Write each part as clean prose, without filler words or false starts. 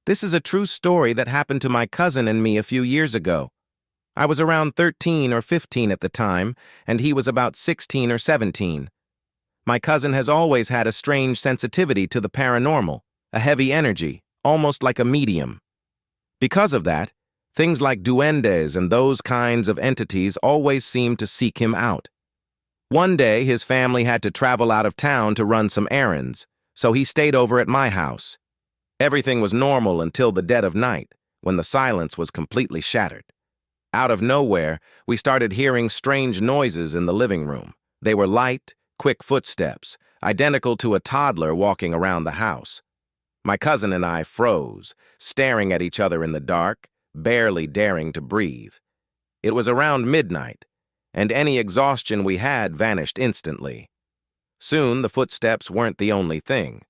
This is a true story that happened to my cousin and me a few years ago. I was around 13 or 15 at the time, and he was about 16 or 17. My cousin has always had a strange sensitivity to the paranormal, a heavy energy, almost like a medium. Because of that, things like duendes and those kinds of entities always seemed to seek him out. One day, his family had to travel out of town to run some errands, so he stayed over at my house. Everything was normal until the dead of night, when the silence was completely shattered. Out of nowhere, we started hearing strange noises in the living room. They were light, quick footsteps, identical to a toddler walking around the house. My cousin and I froze, staring at each other in the dark, barely daring to breathe. It was around midnight, and any exhaustion we had vanished instantly. Soon, the footsteps weren't the only thing.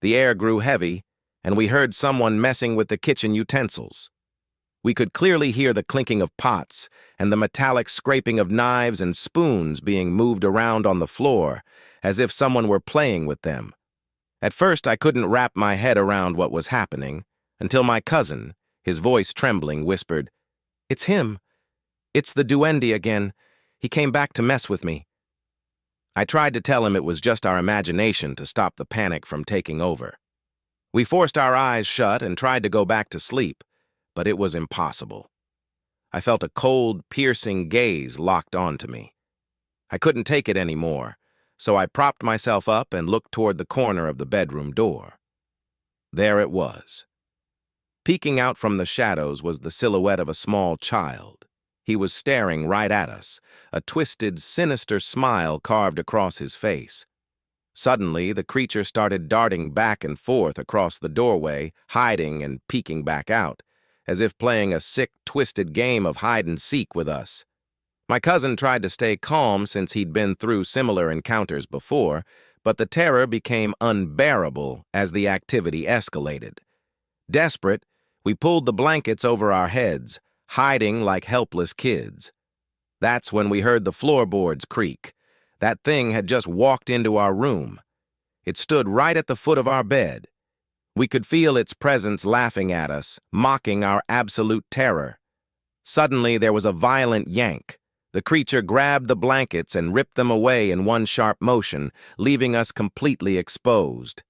The air grew heavy, and we heard someone messing with the kitchen utensils. We could clearly hear the clinking of pots and the metallic scraping of knives and spoons being moved around on the floor, as if someone were playing with them. At first, I couldn't wrap my head around what was happening, until my cousin, his voice trembling, whispered, "It's him. It's the Duende again. He came back to mess with me." I tried to tell him it was just our imagination to stop the panic from taking over. We forced our eyes shut and tried to go back to sleep, but it was impossible. I felt a cold, piercing gaze locked onto me. I couldn't take it anymore, so I propped myself up and looked toward the corner of the bedroom door. There it was. Peeking out from the shadows was the silhouette of a small child. He was staring right at us, a twisted, sinister smile carved across his face. Suddenly, the creature started darting back and forth across the doorway, hiding and peeking back out, as if playing a sick, twisted game of hide-and-seek with us. My cousin tried to stay calm since he'd been through similar encounters before, but the terror became unbearable as the activity escalated. Desperate, we pulled the blankets over our heads, hiding like helpless kids. That's when we heard the floorboards creak. That thing had just walked into our room. It stood right at the foot of our bed. We could feel its presence laughing at us, mocking our absolute terror. Suddenly, there was a violent yank. The creature grabbed the blankets and ripped them away in one sharp motion, leaving us completely exposed.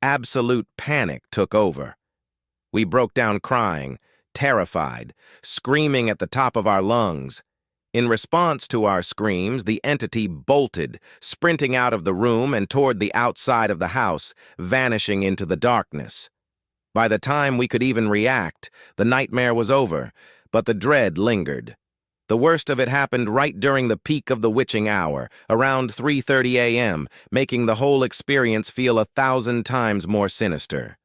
Absolute panic took over. We broke down crying, terrified, screaming at the top of our lungs. In response to our screams, the entity bolted, sprinting out of the room and toward the outside of the house, vanishing into the darkness. By the time we could even react, the nightmare was over, but the dread lingered. The worst of it happened right during the peak of the witching hour, around 3:30 a.m., making the whole experience feel 1,000 times more sinister.